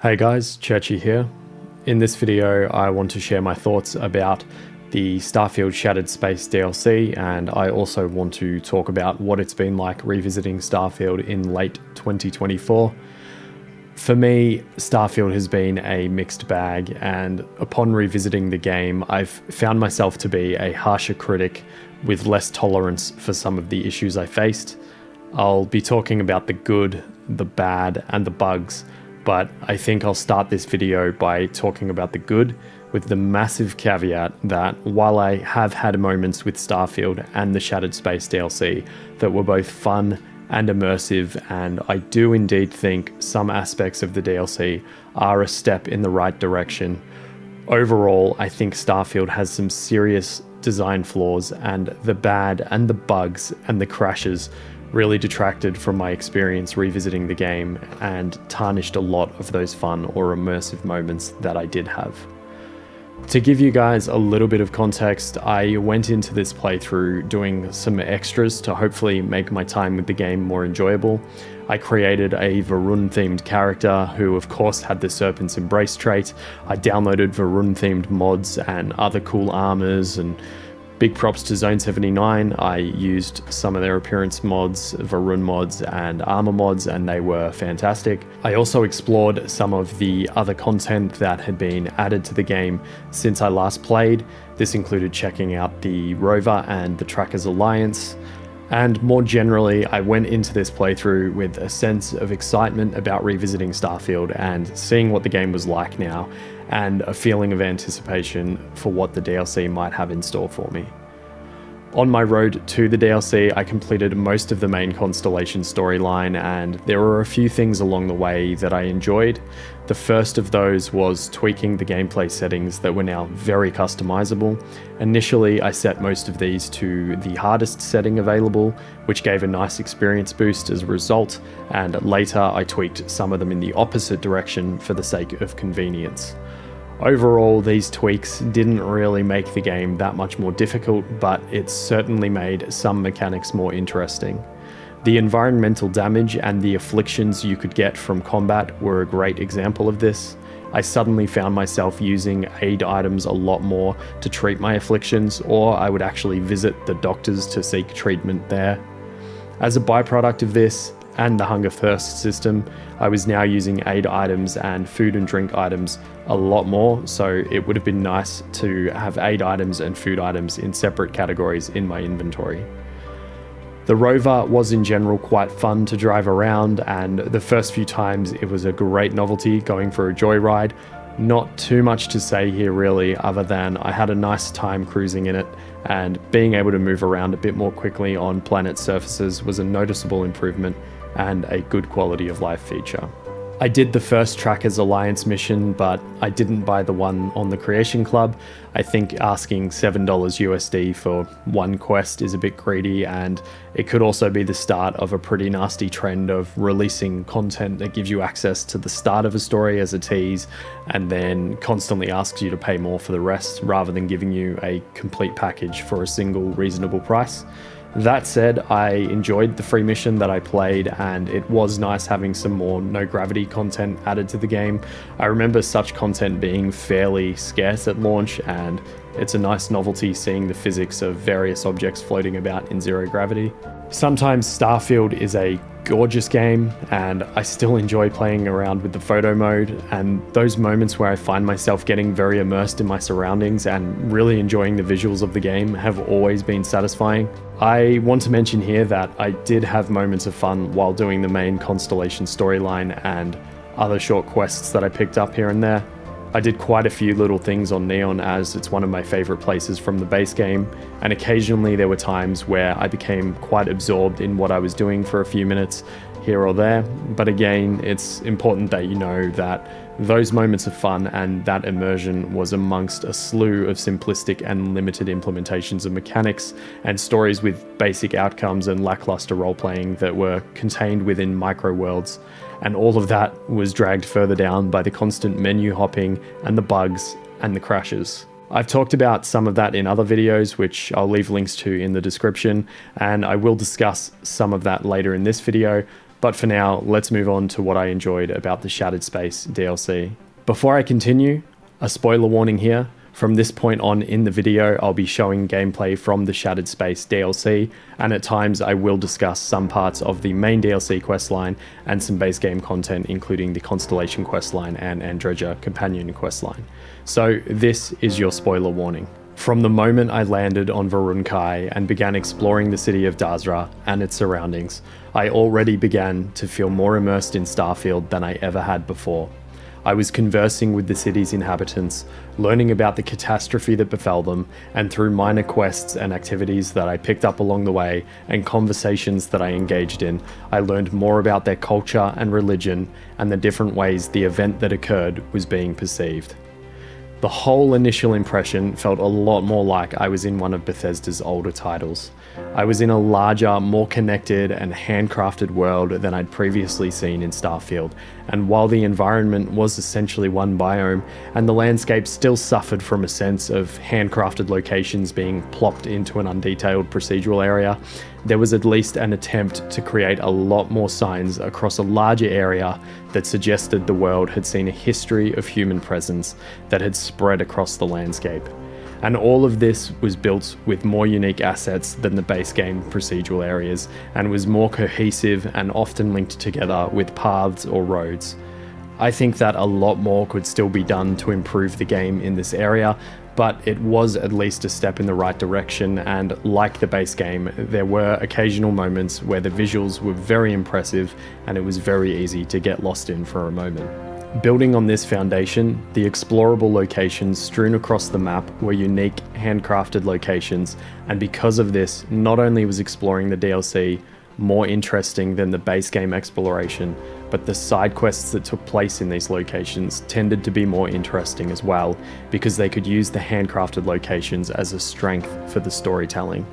Hey guys, Churchy here. In this video, I want to share my thoughts about the Starfield Shattered Space DLC, and I also want to talk about what it's been like revisiting Starfield in late 2024. For me, Starfield has been a mixed bag, and upon revisiting the game, I've found myself to be a harsher critic with less tolerance for some of the issues I faced. I'll be talking about the good, the bad, and the bugs, but I think I'll start this video by talking about the good, with the massive caveat that while I have had moments with Starfield and the Shattered Space DLC that were both fun and immersive, and I do indeed think some aspects of the DLC are a step in the right direction, overall I think Starfield has some serious design flaws, and the bad and the bugs and the crashes really detracted from my experience revisiting the game and tarnished a lot of those fun or immersive moments that I did have. To give you guys a little bit of context, I went into this playthrough doing some extras to hopefully make my time with the game more enjoyable. I created a Varun themed character who of course had the Serpent's Embrace trait. I downloaded Varun themed mods and other cool armors, and big props to Zone 79. I used some of their appearance mods, Varun mods and armor mods, and they were fantastic. I also explored some of the other content that had been added to the game since I last played. This included checking out the Rover and the Trackers Alliance. And more generally, I went into this playthrough with a sense of excitement about revisiting Starfield and seeing what the game was like now, and a feeling of anticipation for what the DLC might have in store for me. On my road to the DLC, I completed most of the main Constellation storyline, and there were a few things along the way that I enjoyed. The first of those was tweaking the gameplay settings that were now very customizable. Initially, I set most of these to the hardest setting available, which gave a nice experience boost as a result, and later I tweaked some of them in the opposite direction for the sake of convenience. Overall, these tweaks didn't really make the game that much more difficult, but it certainly made some mechanics more interesting. The environmental damage and the afflictions you could get from combat were a great example of this. I suddenly found myself using aid items a lot more to treat my afflictions, or I would actually visit the doctors to seek treatment there. As a byproduct of this, and the Hunger Thirst system, I was now using aid items and food and drink items a lot more, so it would have been nice to have aid items and food items in separate categories in my inventory. The Rover was in general quite fun to drive around, and the first few times it was a great novelty going for a joyride. Not too much to say here really, other than I had a nice time cruising in it, and being able to move around a bit more quickly on planet surfaces was a noticeable improvement and a good quality of life feature. I did the first Trackers Alliance mission, but I didn't buy the one on the Creation Club. I think asking $7 USD for one quest is a bit greedy, and it could also be the start of a pretty nasty trend of releasing content that gives you access to the start of a story as a tease, and then constantly asks you to pay more for the rest, rather than giving you a complete package for a single reasonable price. That said, I enjoyed the free mission that I played, and it was nice having some more no-gravity content added to the game. I remember such content being fairly scarce at launch, and it's a nice novelty seeing the physics of various objects floating about in zero gravity. Sometimes Starfield is a gorgeous game, and I still enjoy playing around with the photo mode, and those moments where I find myself getting very immersed in my surroundings and really enjoying the visuals of the game have always been satisfying. I want to mention here that I did have moments of fun while doing the main Constellation storyline and other short quests that I picked up here and there. I did quite a few little things on Neon, as it's one of my favorite places from the base game, and occasionally there were times where I became quite absorbed in what I was doing for a few minutes here or there. But again, it's important that you know that those moments of fun and that immersion was amongst a slew of simplistic and limited implementations of mechanics and stories with basic outcomes and lackluster role-playing that were contained within micro-worlds. And all of that was dragged further down by the constant menu hopping and the bugs and the crashes. I've talked about some of that in other videos, which I'll leave links to in the description, and I will discuss some of that later in this video, But for now, let's move on to what I enjoyed about the Shattered Space DLC. Before I continue, a spoiler warning here. From this point on in the video, I'll be showing gameplay from the Shattered Space DLC, and at times I will discuss some parts of the main DLC questline and some base game content, including the Constellation questline and Andreja companion questline. So this is your spoiler warning. From the moment I landed on Varun Kai and began exploring the city of Dazra and its surroundings, I already began to feel more immersed in Starfield than I ever had before. I was conversing with the city's inhabitants, learning about the catastrophe that befell them, and through minor quests and activities that I picked up along the way and conversations that I engaged in, I learned more about their culture and religion and the different ways the event that occurred was being perceived. The whole initial impression felt a lot more like I was in one of Bethesda's older titles. I was in a larger, more connected and handcrafted world than I'd previously seen in Starfield, and while the environment was essentially one biome, and the landscape still suffered from a sense of handcrafted locations being plopped into an undetailed procedural area, there was at least an attempt to create a lot more signs across a larger area that suggested the world had seen a history of human presence that had spread across the landscape. And all of this was built with more unique assets than the base game procedural areas, and was more cohesive and often linked together with paths or roads. I think that a lot more could still be done to improve the game in this area, but it was at least a step in the right direction, and like the base game, there were occasional moments where the visuals were very impressive and it was very easy to get lost in for a moment. Building on this foundation, the explorable locations strewn across the map were unique, handcrafted locations, and because of this, not only was exploring the DLC more interesting than the base game exploration, but the side quests that took place in these locations tended to be more interesting as well, because they could use the handcrafted locations as a strength for the storytelling.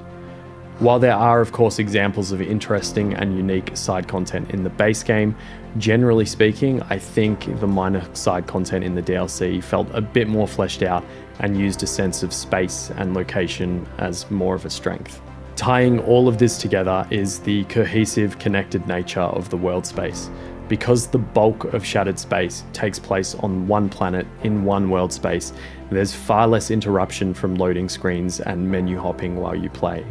While there are of course examples of interesting and unique side content in the base game, generally speaking, I think the minor side content in the DLC felt a bit more fleshed out and used a sense of space and location as more of a strength. Tying all of this together is the cohesive, connected nature of the world space. Because the bulk of Shattered Space takes place on one planet in one world space, there's far less interruption from loading screens and menu hopping while you play.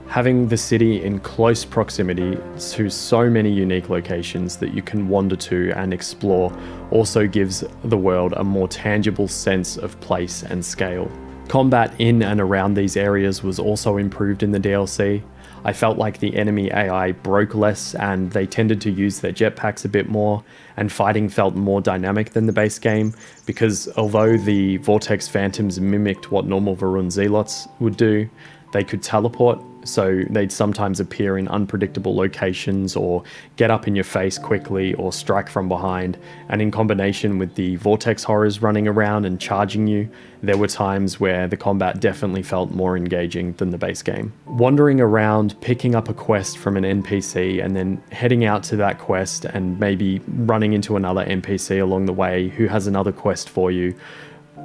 Having the city in close proximity to so many unique locations that you can wander to and explore also gives the world a more tangible sense of place and scale. Combat in and around these areas was also improved in the DLC. I felt like the enemy AI broke less and they tended to use their jetpacks a bit more, and fighting felt more dynamic than the base game, because although the Vortex Phantoms mimicked what normal Varun Zealots would do, they could teleport, so they'd sometimes appear in unpredictable locations or get up in your face quickly or strike from behind, and in combination with the Vortex Horrors running around and charging you, there were times where the combat definitely felt more engaging than the base game. Wandering around, picking up a quest from an NPC and then heading out to that quest and maybe running into another NPC along the way who has another quest for you,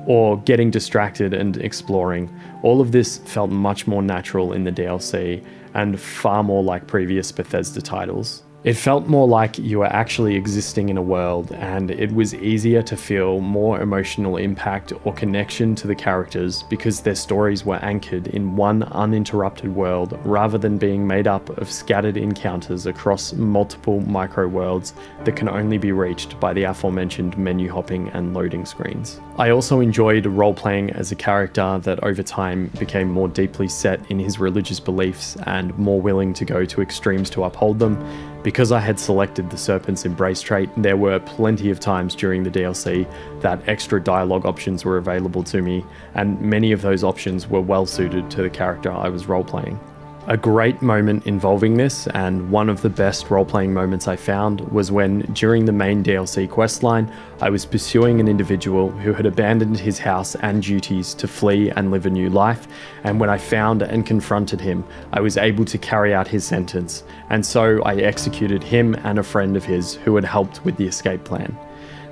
or getting distracted and exploring. All of this felt much more natural in the DLC and far more like previous Bethesda titles. It felt more like you were actually existing in a world, and it was easier to feel more emotional impact or connection to the characters because their stories were anchored in one uninterrupted world rather than being made up of scattered encounters across multiple micro-worlds that can only be reached by the aforementioned menu hopping and loading screens. I also enjoyed role-playing as a character that over time became more deeply set in his religious beliefs and more willing to go to extremes to uphold them. Because I had selected the Serpent's Embrace trait, there were plenty of times during the DLC that extra dialogue options were available to me, and many of those options were well suited to the character I was role-playing. A great moment involving this, and one of the best role-playing moments I found, was when, during the main DLC questline, I was pursuing an individual who had abandoned his house and duties to flee and live a new life, and when I found and confronted him, I was able to carry out his sentence, and so I executed him and a friend of his who had helped with the escape plan.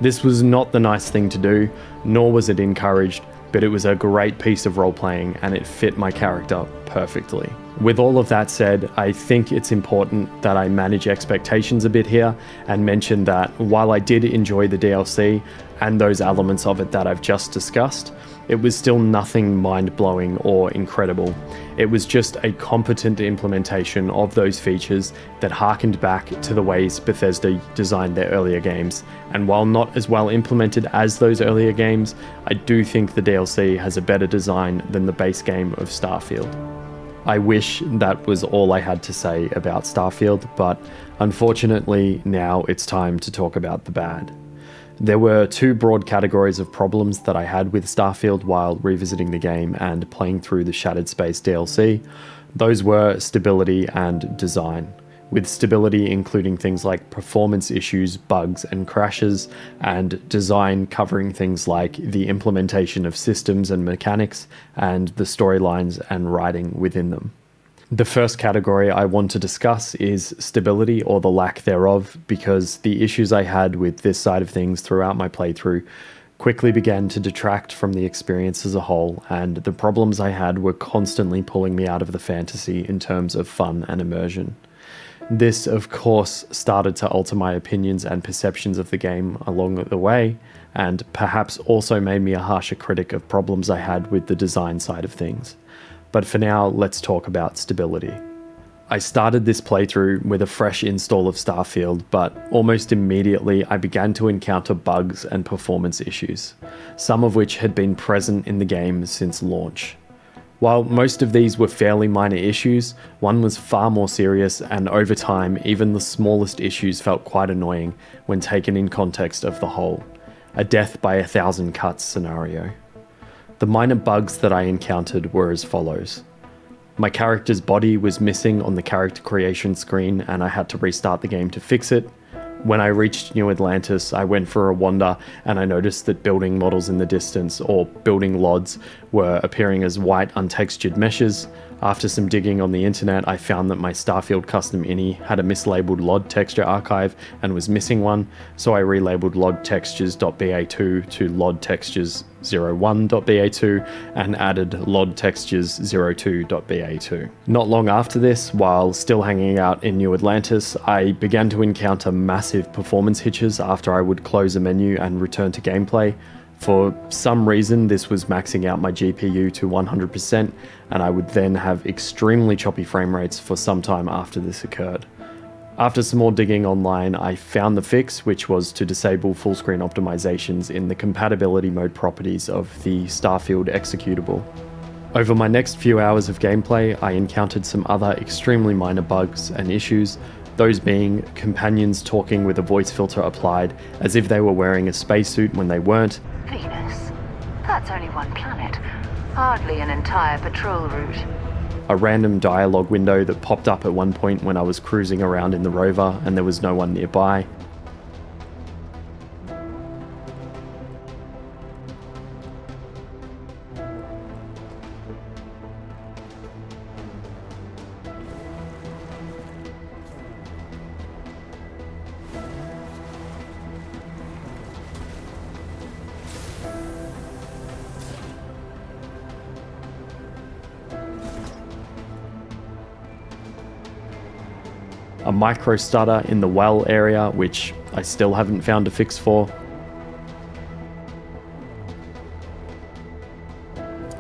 This was not the nice thing to do, nor was it encouraged, but it was a great piece of role-playing and it fit my character perfectly. With all of that said, I think it's important that I manage expectations a bit here and mention that while I did enjoy the DLC and those elements of it that I've just discussed, it was still nothing mind-blowing or incredible. It was just a competent implementation of those features that harkened back to the ways Bethesda designed their earlier games. And while not as well implemented as those earlier games, I do think the DLC has a better design than the base game of Starfield. I wish that was all I had to say about Starfield, but unfortunately now it's time to talk about the bad. There were two broad categories of problems that I had with Starfield while revisiting the game and playing through the Shattered Space DLC. Those were stability and design, with stability including things like performance issues, bugs and crashes, and design covering things like the implementation of systems and mechanics and the storylines and writing within them. The first category I want to discuss is stability, or the lack thereof, because the issues I had with this side of things throughout my playthrough quickly began to detract from the experience as a whole, and the problems I had were constantly pulling me out of the fantasy in terms of fun and immersion. This, of course, started to alter my opinions and perceptions of the game along the way, and perhaps also made me a harsher critic of problems I had with the design side of things. But for now, let's talk about stability. I started this playthrough with a fresh install of Starfield, but almost immediately I began to encounter bugs and performance issues, some of which had been present in the game since launch. While most of these were fairly minor issues, one was far more serious, and over time, even the smallest issues felt quite annoying when taken in context of the whole. A death by 1,000 cuts scenario. The minor bugs that I encountered were as follows. My character's body was missing on the character creation screen and I had to restart the game to fix it. When I reached New Atlantis, I went for a wander and I noticed that building models in the distance, or building LODs, were appearing as white untextured meshes. After some digging on the internet, I found that my Starfield custom ini had a mislabeled LOD texture archive and was missing one, so I relabeled lodtextures.ba2 to lodtextures01.ba2 and added lodtextures02.ba2. Not long after this, while still hanging out in New Atlantis, I began to encounter massive performance hitches after I would close a menu and return to gameplay. For some reason, this was maxing out my GPU to 100%, and I would then have extremely choppy frame rates for some time after this occurred. After some more digging online, I found the fix, which was to disable full screen optimizations in the compatibility mode properties of the Starfield executable. Over my next few hours of gameplay, I encountered some other extremely minor bugs and issues, those being companions talking with a voice filter applied as if they were wearing a spacesuit when they weren't. Venus? That's only one planet. Hardly an entire patrol route. A random dialogue window that popped up at one point when I was cruising around in the rover and there was no one nearby. A micro stutter in the well area, which I still haven't found a fix for.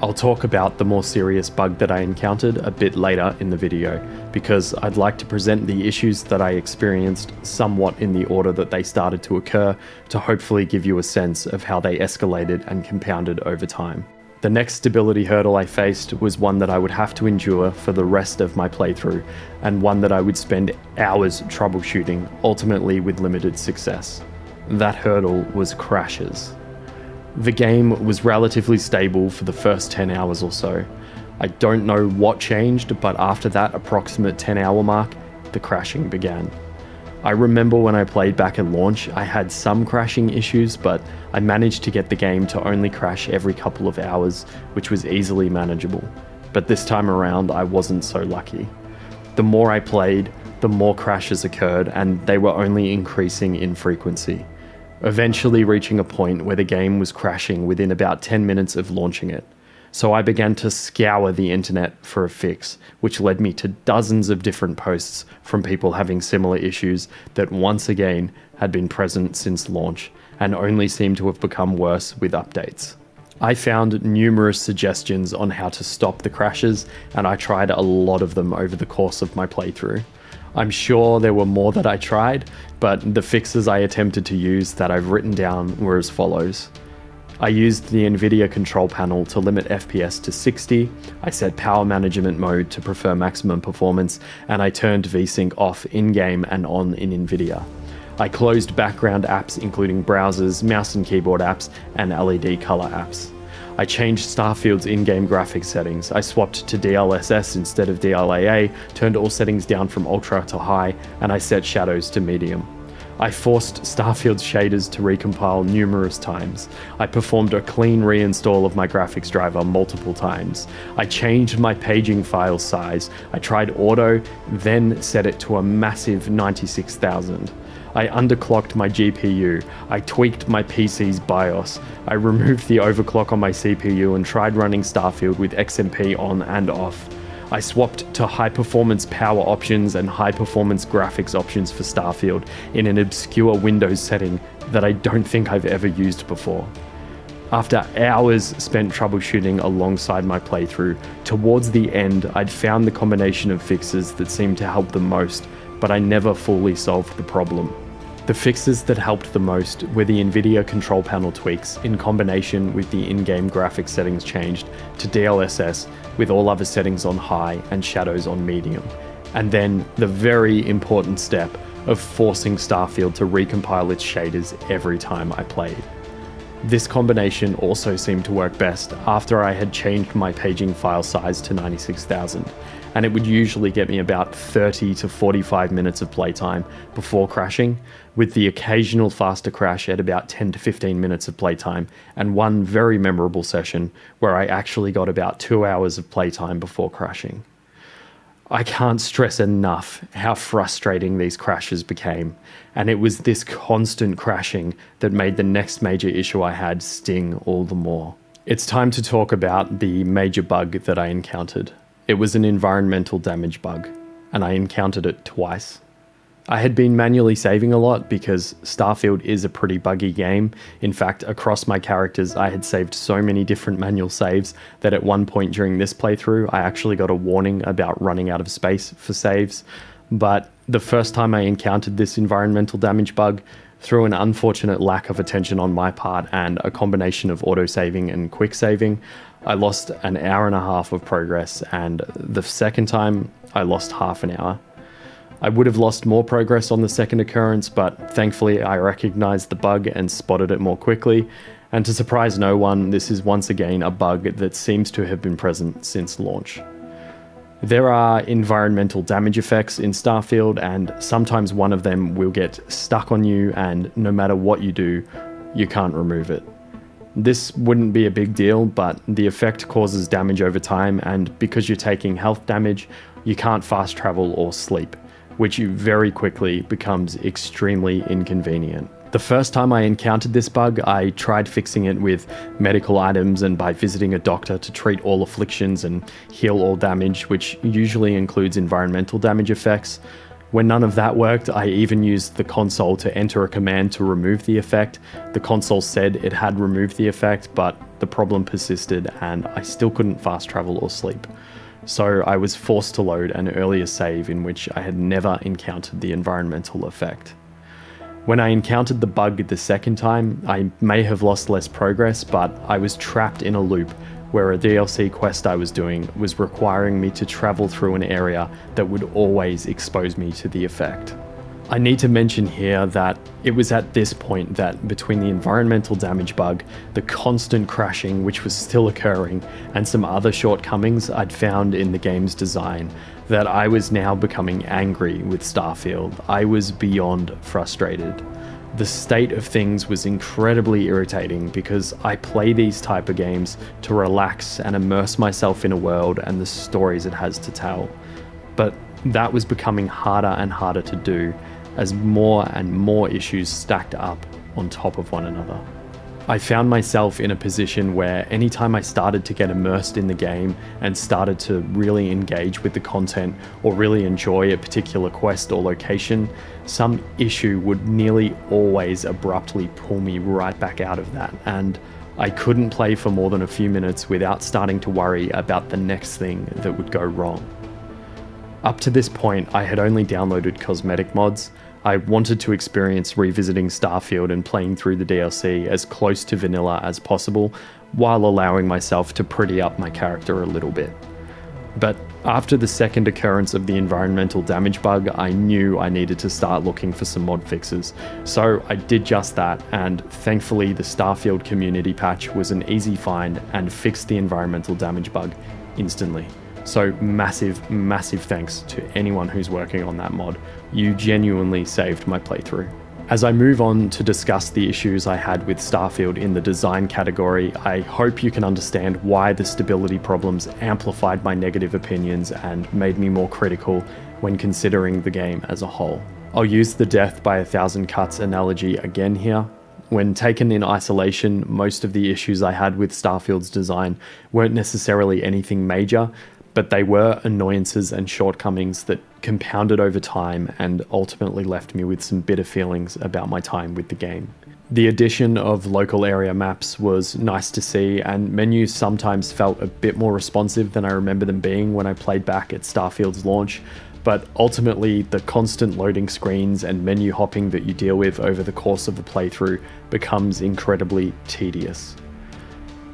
I'll talk about the more serious bug that I encountered a bit later in the video, because I'd like to present the issues that I experienced somewhat in the order that they started to occur, to hopefully give you a sense of how they escalated and compounded over time. The next stability hurdle I faced was one that I would have to endure for the rest of my playthrough, and one that I would spend hours troubleshooting, ultimately with limited success. That hurdle was crashes. The game was relatively stable for the first 10 hours or so. I don't know what changed, but after that approximate 10-hour mark, the crashing began. I remember when I played back at launch, I had some crashing issues, but I managed to get the game to only crash every couple of hours, which was easily manageable. But this time around, I wasn't so lucky. The more I played, the more crashes occurred, and they were only increasing in frequency. eventually reaching a point where the game was crashing within about 10 minutes of launching it. So I began to scour the internet for a fix, which led me to dozens of different posts from people having similar issues that once again had been present since launch and only seem to have become worse with updates. I found numerous suggestions on how to stop the crashes, and I tried a lot of them over the course of my playthrough. I'm sure there were more that I tried, but the fixes I attempted to use that I've written down were as follows. I used the NVIDIA control panel to limit FPS to 60, I set power management mode to prefer maximum performance, and I turned VSync off in-game and on in NVIDIA. I closed background apps including browsers, mouse and keyboard apps, and LED color apps. I changed Starfield's in-game graphics settings. I swapped to DLSS instead of DLAA, turned all settings down from ultra to high, and I set shadows to medium. I forced Starfield's shaders to recompile numerous times. I performed a clean reinstall of my graphics driver multiple times. I changed my paging file size. I tried auto, then set it to a massive 96,000. I underclocked my GPU. I tweaked my PC's BIOS. I removed the overclock on my CPU and tried running Starfield with XMP on and off. I swapped to high performance power options and high performance graphics options for Starfield in an obscure Windows setting that I don't think I've ever used before. After hours spent troubleshooting alongside my playthrough, towards the end I'd found the combination of fixes that seemed to help the most, but I never fully solved the problem. The fixes that helped the most were the NVIDIA control panel tweaks in combination with the in-game graphics settings changed to DLSS with all other settings on high and shadows on medium. And then the very important step of forcing Starfield to recompile its shaders every time I played. This combination also seemed to work best after I had changed my paging file size to 96,000, and it would usually get me about 30 to 45 minutes of playtime before crashing, with the occasional faster crash at about 10 to 15 minutes of playtime, and one very memorable session where I actually got about 2 hours of playtime before crashing. I can't stress enough how frustrating these crashes became, and it was this constant crashing that made the next major issue I had sting all the more. It's time to talk about the major bug that I encountered. It was an environmental damage bug, and I encountered it twice. I had been manually saving a lot because Starfield is a pretty buggy game. In fact, across my characters, I had saved so many different manual saves that at one point during this playthrough, I actually got a warning about running out of space for saves. But the first time I encountered this environmental damage bug, through an unfortunate lack of attention on my part and a combination of auto-saving and quick saving, I lost an hour and a half of progress, and the second time, I lost half an hour. I would have lost more progress on the second occurrence, but thankfully I recognized the bug and spotted it more quickly, and to surprise no one, this is once again a bug that seems to have been present since launch. There are environmental damage effects in Starfield, and sometimes one of them will get stuck on you, and no matter what you do, you can't remove it. This wouldn't be a big deal, but the effect causes damage over time, and because you're taking health damage, you can't fast travel or sleep, which very quickly becomes extremely inconvenient. The first time I encountered this bug, I tried fixing it with medical items and by visiting a doctor to treat all afflictions and heal all damage, which usually includes environmental damage effects. When none of that worked, I even used the console to enter a command to remove the effect. The console said it had removed the effect, but the problem persisted and I still couldn't fast travel or sleep. So I was forced to load an earlier save in which I had never encountered the environmental effect. When I encountered the bug the second time, I may have lost less progress, but I was trapped in a loop where a DLC quest I was doing was requiring me to travel through an area that would always expose me to the effect. I need to mention here that it was at this point that between the environmental damage bug, the constant crashing which was still occurring, and some other shortcomings I'd found in the game's design, that I was now becoming angry with Starfield. I was beyond frustrated. The state of things was incredibly irritating because I play these type of games to relax and immerse myself in a world and the stories it has to tell. But that was becoming harder and harder to do as more and more issues stacked up on top of one another. I found myself in a position where anytime I started to get immersed in the game and started to really engage with the content or really enjoy a particular quest or location, some issue would nearly always abruptly pull me right back out of that, and I couldn't play for more than a few minutes without starting to worry about the next thing that would go wrong. Up to this point, I had only downloaded cosmetic mods. I wanted to experience revisiting Starfield and playing through the DLC as close to vanilla as possible, while allowing myself to pretty up my character a little bit. But after the second occurrence of the environmental damage bug, I knew I needed to start looking for some mod fixes. So I did just that, and thankfully the Starfield community patch was an easy find and fixed the environmental damage bug instantly. So massive thanks to anyone who's working on that mod. You genuinely saved my playthrough. As I move on to discuss the issues I had with Starfield in the design category, I hope you can understand why the stability problems amplified my negative opinions and made me more critical when considering the game as a whole. I'll use the death by 1,000 cuts analogy again here. When taken in isolation, most of the issues I had with Starfield's design weren't necessarily anything major, but they were annoyances and shortcomings that compounded over time and ultimately left me with some bitter feelings about my time with the game. The addition of local area maps was nice to see, and menus sometimes felt a bit more responsive than I remember them being when I played back at Starfield's launch, but ultimately the constant loading screens and menu hopping that you deal with over the course of the playthrough becomes incredibly tedious.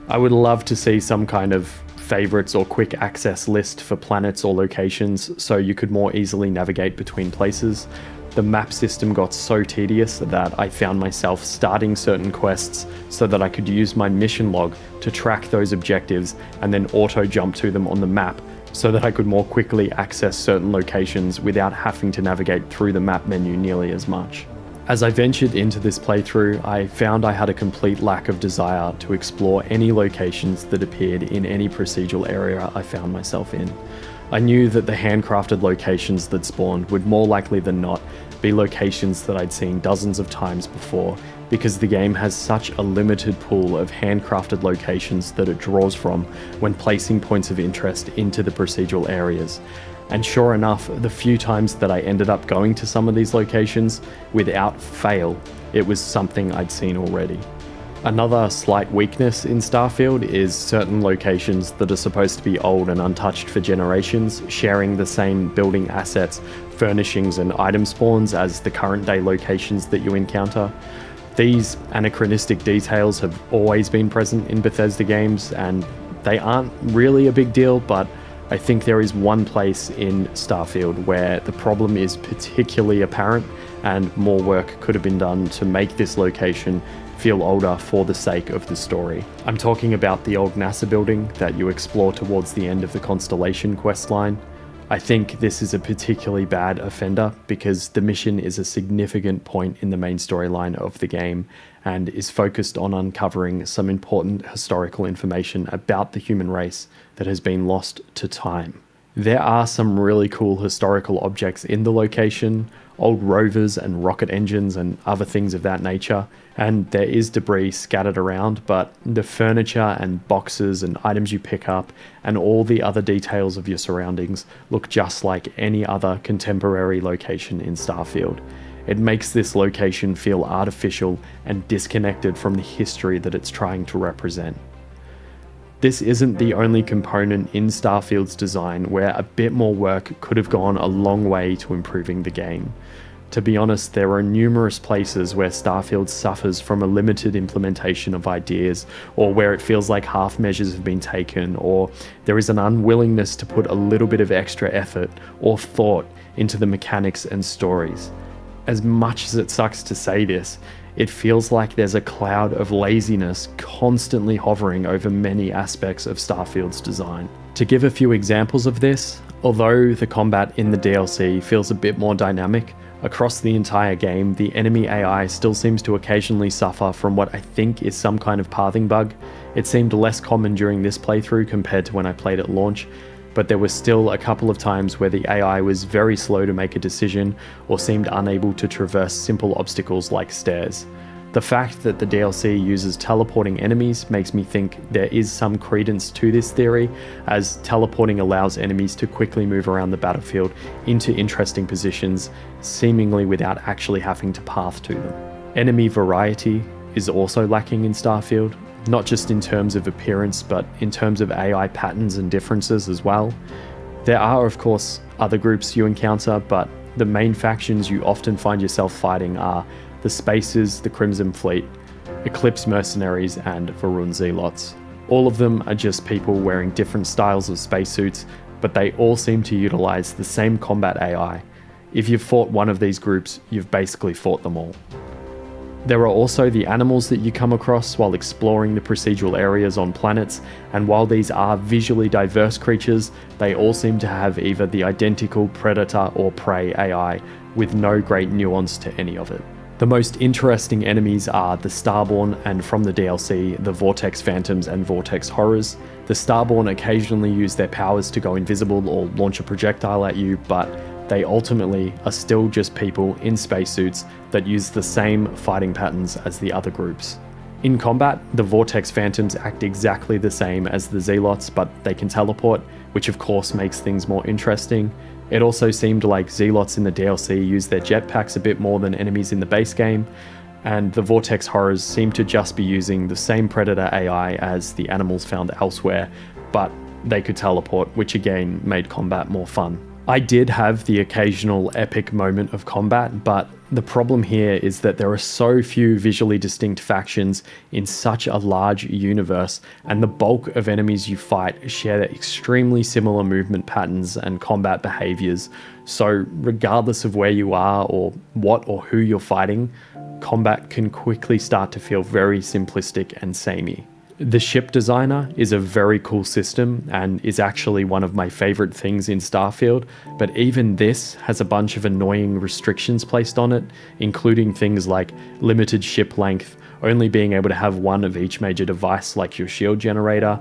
I would love to see some kind of favorites or quick access list for planets or locations so you could more easily navigate between places. The map system got so tedious that I found myself starting certain quests so that I could use my mission log to track those objectives and then auto jump to them on the map so that I could more quickly access certain locations without having to navigate through the map menu nearly as much. As I ventured into this playthrough, I found I had a complete lack of desire to explore any locations that appeared in any procedural area I found myself in. I knew that the handcrafted locations that spawned would more likely than not be locations that I'd seen dozens of times before, because the game has such a limited pool of handcrafted locations that it draws from when placing points of interest into the procedural areas. And sure enough, the few times that I ended up going to some of these locations, without fail, it was something I'd seen already. Another slight weakness in Starfield is certain locations that are supposed to be old and untouched for generations, sharing the same building assets, furnishings and item spawns as the current day locations that you encounter. These anachronistic details have always been present in Bethesda games, and they aren't really a big deal, but I think there is one place in Starfield where the problem is particularly apparent and more work could have been done to make this location feel older for the sake of the story. I'm talking about the old NASA building that you explore towards the end of the Constellation questline. I think this is a particularly bad offender because the mission is a significant point in the main storyline of the game and is focused on uncovering some important historical information about the human race that has been lost to time. There are some really cool historical objects in the location, old rovers and rocket engines and other things of that nature, and there is debris scattered around, but the furniture and boxes and items you pick up and all the other details of your surroundings look just like any other contemporary location in Starfield. It makes this location feel artificial and disconnected from the history that it's trying to represent. This isn't the only component in Starfield's design where a bit more work could have gone a long way to improving the game. To be honest, there are numerous places where Starfield suffers from a limited implementation of ideas, or where it feels like half measures have been taken, or there is an unwillingness to put a little bit of extra effort or thought into the mechanics and stories. As much as it sucks to say this, it feels like there's a cloud of laziness constantly hovering over many aspects of Starfield's design. To give a few examples of this, although the combat in the DLC feels a bit more dynamic, across the entire game, the enemy AI still seems to occasionally suffer from what I think is some kind of pathing bug. It seemed less common during this playthrough compared to when I played at launch, but there was still a couple of times where the AI was very slow to make a decision or seemed unable to traverse simple obstacles like stairs. The fact that the DLC uses teleporting enemies makes me think there is some credence to this theory, as teleporting allows enemies to quickly move around the battlefield into interesting positions, seemingly without actually having to path to them. Enemy variety is also lacking in Starfield, not just in terms of appearance, but in terms of AI patterns and differences as well. There are, of course, other groups you encounter, but the main factions you often find yourself fighting are the Spacers, the Crimson Fleet, Eclipse Mercenaries, and Varun Zealots. All of them are just people wearing different styles of spacesuits, but they all seem to utilize the same combat AI. If you've fought one of these groups, you've basically fought them all. There are also the animals that you come across while exploring the procedural areas on planets, and while these are visually diverse creatures, they all seem to have either the identical predator or prey AI, with no great nuance to any of it. The most interesting enemies are the Starborn, and from the DLC, the Vortex Phantoms and Vortex Horrors. The Starborn occasionally use their powers to go invisible or launch a projectile at you, but they ultimately are still just people in spacesuits that use the same fighting patterns as the other groups. In combat, the Vortex Phantoms act exactly the same as the Zealots, but they can teleport, which of course makes things more interesting. It also seemed like Zealots in the DLC use their jetpacks a bit more than enemies in the base game, and the Vortex Horrors seem to just be using the same Predator AI as the animals found elsewhere, but they could teleport, which again made combat more fun. I did have the occasional epic moment of combat, but the problem here is that there are so few visually distinct factions in such a large universe, and the bulk of enemies you fight share extremely similar movement patterns and combat behaviors. So regardless of where you are or what or who you're fighting, combat can quickly start to feel very simplistic and samey. The ship designer is a very cool system and is actually one of my favorite things in Starfield, but even this has a bunch of annoying restrictions placed on it, including things like limited ship length, only being able to have one of each major device like your shield generator,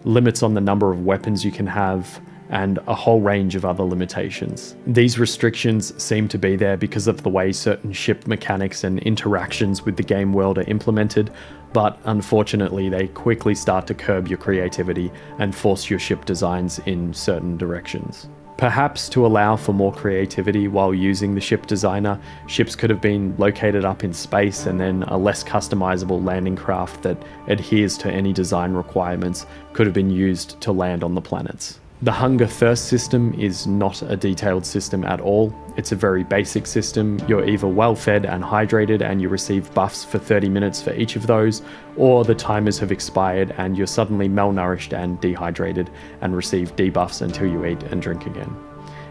limits on the number of weapons you can have, and a whole range of other limitations. These restrictions seem to be there because of the way certain ship mechanics and interactions with the game world are implemented, but unfortunately they quickly start to curb your creativity and force your ship designs in certain directions. Perhaps to allow for more creativity while using the ship designer, ships could have been located up in space, and then a less customizable landing craft that adheres to any design requirements could have been used to land on the planets. The hunger-thirst system is not a detailed system at all. It's a very basic system. You're either well-fed and hydrated and you receive buffs for 30 minutes for each of those, or the timers have expired and you're suddenly malnourished and dehydrated and receive debuffs until you eat and drink again.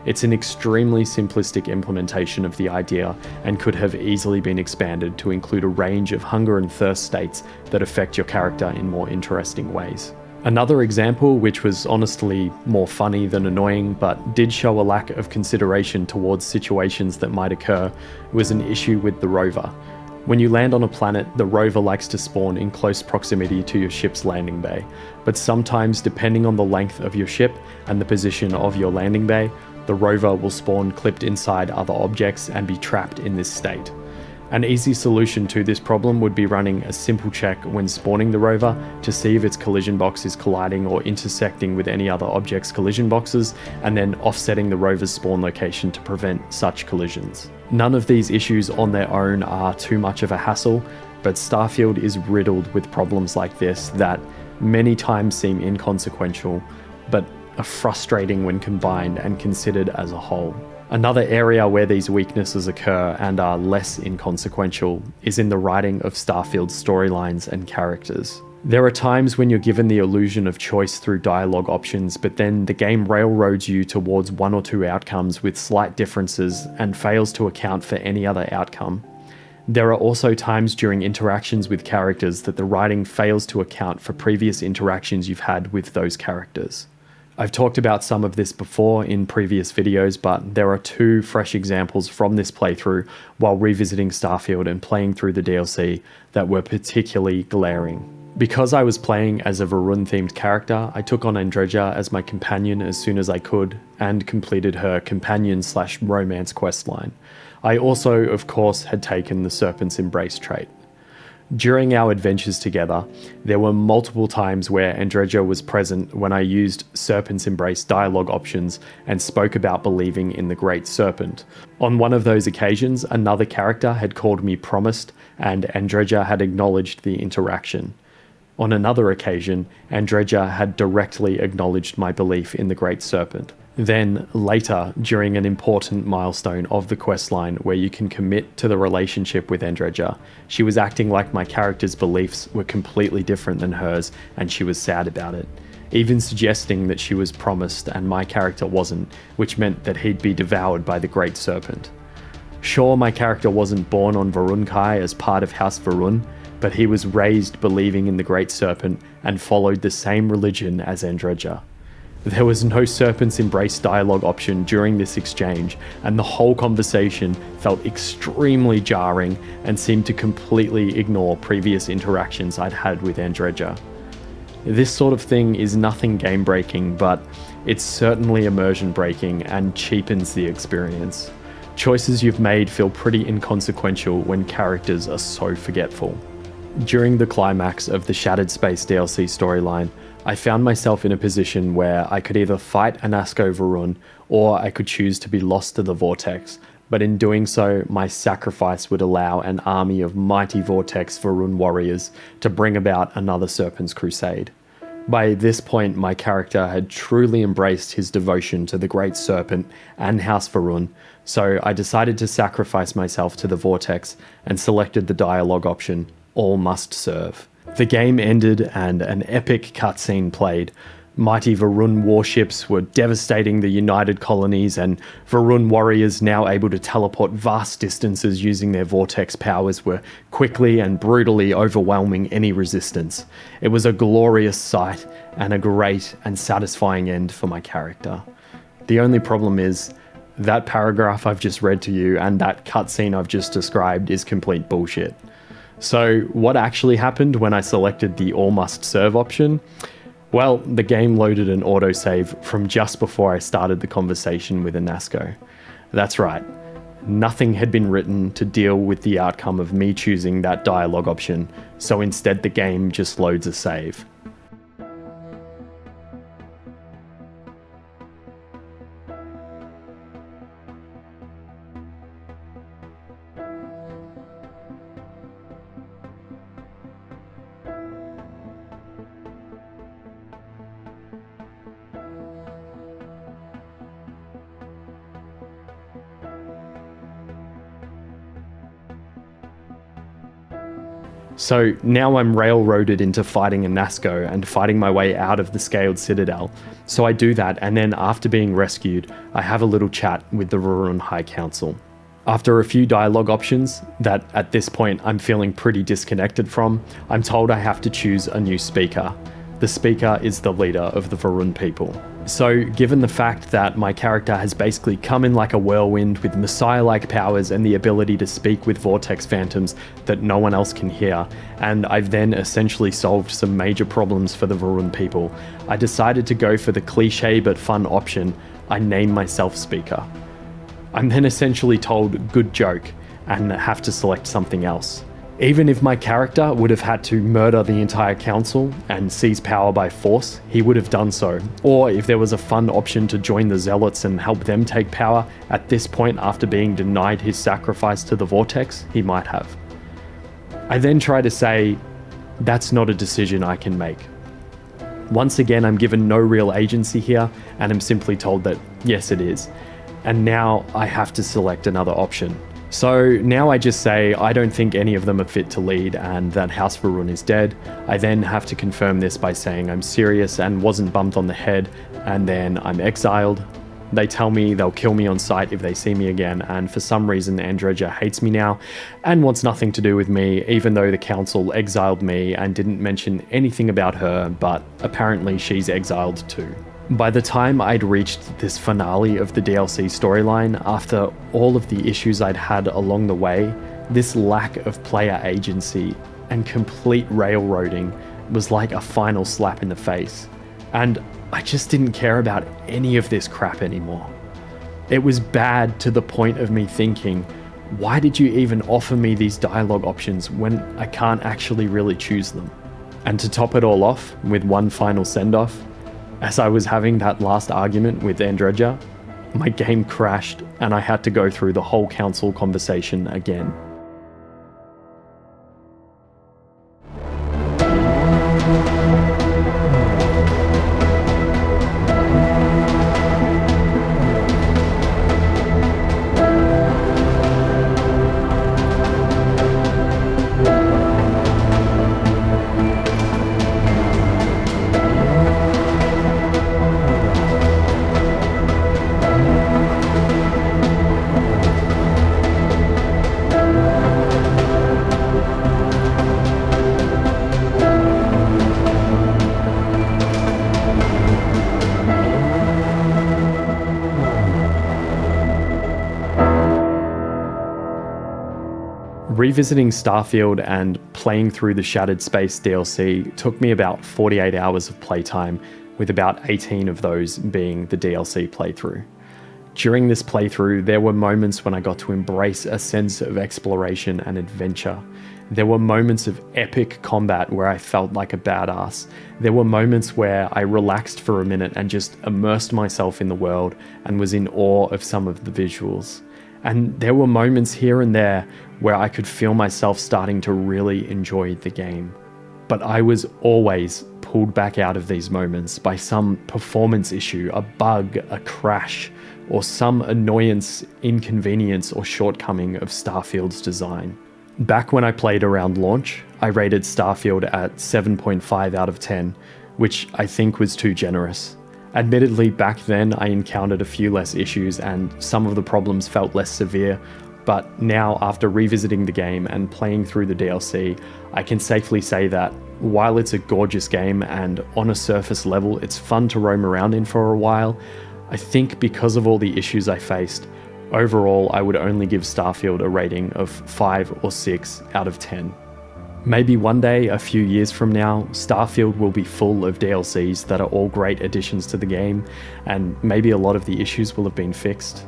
It's an extremely simplistic implementation of the idea and could have easily been expanded to include a range of hunger and thirst states that affect your character in more interesting ways. Another example, which was honestly more funny than annoying, but did show a lack of consideration towards situations that might occur, was an issue with the rover. When you land on a planet, the rover likes to spawn in close proximity to your ship's landing bay, but sometimes depending on the length of your ship and the position of your landing bay, the rover will spawn clipped inside other objects and be trapped in this state. An easy solution to this problem would be running a simple check when spawning the rover to see if its collision box is colliding or intersecting with any other object's collision boxes, and then offsetting the rover's spawn location to prevent such collisions. None of these issues on their own are too much of a hassle, but Starfield is riddled with problems like this that many times seem inconsequential, but are frustrating when combined and considered as a whole. Another area where these weaknesses occur and are less inconsequential is in the writing of Starfield's storylines and characters. There are times when you're given the illusion of choice through dialogue options, but then the game railroads you towards one or two outcomes with slight differences and fails to account for any other outcome. There are also times during interactions with characters that the writing fails to account for previous interactions you've had with those characters. I've talked about some of this before in previous videos, but there are two fresh examples from this playthrough while revisiting Starfield and playing through the DLC that were particularly glaring. Because I was playing as a Varun-themed character, I took on Andreja as my companion as soon as I could, and completed her companion/romance questline. I also, of course, had taken the Serpent's Embrace trait. During our adventures together, there were multiple times where Andreja was present when I used Serpent's Embrace dialogue options and spoke about believing in the Great Serpent. On one of those occasions, another character had called me promised, and Andreja had acknowledged the interaction. On another occasion, Andreja had directly acknowledged my belief in the Great Serpent. Then, later, during an important milestone of the questline where you can commit to the relationship with Andreja, she was acting like my character's beliefs were completely different than hers, and she was sad about it, even suggesting that she was promised and my character wasn't, which meant that he'd be devoured by the Great Serpent. Sure, my character wasn't born on Varunkai as part of House Varun, but he was raised believing in the Great Serpent and followed the same religion as Andreja. There was no Serpent's Embrace dialogue option during this exchange, and the whole conversation felt extremely jarring and seemed to completely ignore previous interactions I'd had with Andreja. This sort of thing is nothing game-breaking, but it's certainly immersion-breaking and cheapens the experience. Choices you've made feel pretty inconsequential when characters are so forgetful. During the climax of the Shattered Space DLC storyline, I found myself in a position where I could either fight Anasco Varun or I could choose to be lost to the Vortex, but in doing so, my sacrifice would allow an army of mighty Vortex Varun warriors to bring about another Serpent's Crusade. By this point, my character had truly embraced his devotion to the Great Serpent and House Varun, so I decided to sacrifice myself to the Vortex and selected the dialogue option, All Must Serve. The game ended and an epic cutscene played. Mighty Varun warships were devastating the United Colonies, and Varun warriors, now able to teleport vast distances using their vortex powers, were quickly and brutally overwhelming any resistance. It was a glorious sight and a great and satisfying end for my character. The only problem is, that paragraph I've just read to you and that cutscene I've just described is complete bullshit. So what actually happened when I selected the All Must Serve option? Well, the game loaded an autosave from just before I started the conversation with Anasco. That's right, nothing had been written to deal with the outcome of me choosing that dialogue option, so instead the game just loads a save. So now I'm railroaded into fighting Anasco and fighting my way out of the Scaled Citadel. So I do that, and then after being rescued, I have a little chat with the Varun High Council. After a few dialogue options that at this point I'm feeling pretty disconnected from, I'm told I have to choose a new speaker. The speaker is the leader of the Varun people. So, given the fact that my character has basically come in like a whirlwind with messiah-like powers and the ability to speak with vortex phantoms that no one else can hear, and I've then essentially solved some major problems for the Varun people, I decided to go for the cliche but fun option, I name myself speaker. I'm then essentially told good joke and have to select something else. Even if my character would have had to murder the entire council and seize power by force, he would have done so. Or if there was a fun option to join the Zealots and help them take power, at this point after being denied his sacrifice to the Vortex, he might have. I then try to say, that's not a decision I can make. Once again, I'm given no real agency here, and I'm simply told that yes it is. And now I have to select another option. So now I just say I don't think any of them are fit to lead and that House Varun is dead. I then have to confirm this by saying I'm serious and wasn't bumped on the head, and then I'm exiled. They tell me they'll kill me on sight if they see me again, and for some reason Andreja hates me now and wants nothing to do with me, even though the council exiled me and didn't mention anything about her, but apparently she's exiled too. By the time I'd reached this finale of the DLC storyline, after all of the issues I'd had along the way, this lack of player agency and complete railroading was like a final slap in the face. And I just didn't care about any of this crap anymore. It was bad to the point of me thinking, Why did you even offer me these dialogue options when I can't actually really choose them? And to top it all off, with one final send-off, as I was having that last argument with Andreja, my game crashed and I had to go through the whole council conversation again. Revisiting Starfield and playing through the Shattered Space DLC took me about 48 hours of playtime, with about 18 of those being the DLC playthrough. During this playthrough, there were moments when I got to embrace a sense of exploration and adventure. There were moments of epic combat where I felt like a badass. There were moments where I relaxed for a minute and just immersed myself in the world and was in awe of some of the visuals. And there were moments here and there where I could feel myself starting to really enjoy the game. But I was always pulled back out of these moments by some performance issue, a bug, a crash, or some annoyance, inconvenience, or shortcoming of Starfield's design. Back when I played around launch, I rated Starfield at 7.5 out of 10, which I think was too generous. Admittedly, back then I encountered a few less issues and some of the problems felt less severe, but now after revisiting the game and playing through the DLC, I can safely say that while it's a gorgeous game and on a surface level it's fun to roam around in for a while, I think because of all the issues I faced, overall I would only give Starfield a rating of 5 or 6 out of 10. Maybe one day, a few years from now, Starfield will be full of DLCs that are all great additions to the game, and maybe a lot of the issues will have been fixed.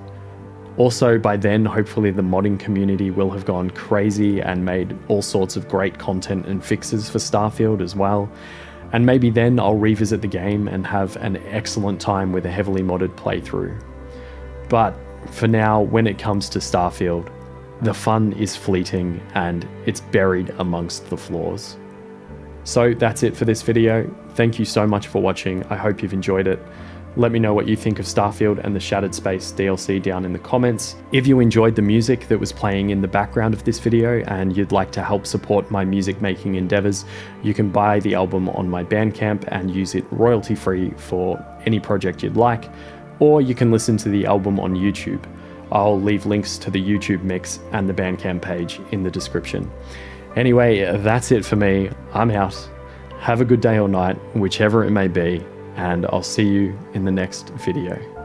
Also, by then, hopefully the modding community will have gone crazy and made all sorts of great content and fixes for Starfield as well. And maybe then I'll revisit the game and have an excellent time with a heavily modded playthrough. But for now, when it comes to Starfield, the fun is fleeting and it's buried amongst the flaws. So that's it for this video. Thank you so much for watching. I hope you've enjoyed it. Let me know what you think of Starfield and the Shattered Space DLC down in the comments. If you enjoyed the music that was playing in the background of this video and you'd like to help support my music making endeavors, you can buy the album on my Bandcamp and use it royalty free for any project you'd like, or you can listen to the album on YouTube. I'll leave links to the YouTube mix and the Bandcamp page in the description. Anyway, that's it for me. I'm out. Have a good day or night, whichever it may be, and I'll see you in the next video.